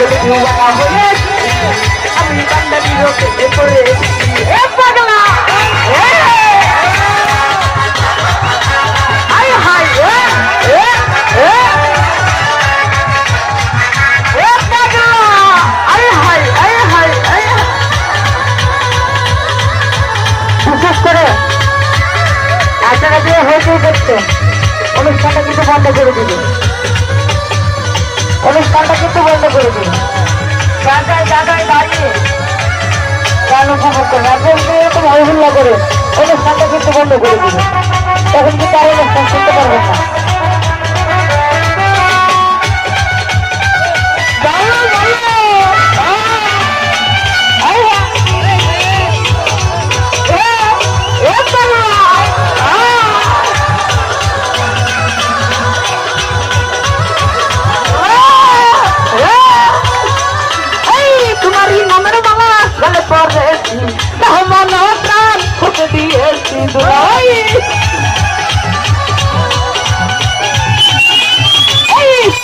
পাগল দিওয়ানা হয়েছি আমি বান্দারির প্রেমে পড়েছি এ পাগলা হায় হায় বিশেষ করে আপনারা যে হয়েছে দেখছেন অনুষ্ঠানটা কিন্তু বন্ধ করে দিবে অনুষ্ঠানটা কিন্তু বন্ধ করে দিবে জায়গায় জায়গায় দাঁড়িয়ে গান উপভোগ করে আপনি এরকম হইহুল্লা করে অনুষ্ঠানটা কিন্তু বন্ধ করে দিবে তখন কিন্তু আর অনুষ্ঠান শুনতে পারবেন না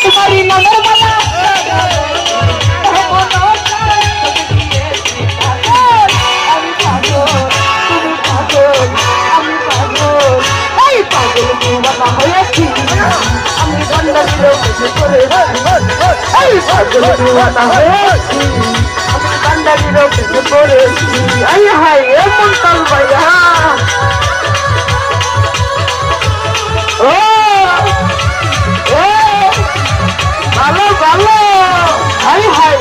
तुम्हारी नजर वाला ভালো ভালো হাই হাই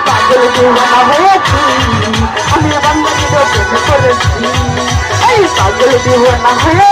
পাগল দিওয়ানা হয়েছি আমি বান্দারির প্রেমে পড়েছি এই পাগল দিওয়ানা হয়ে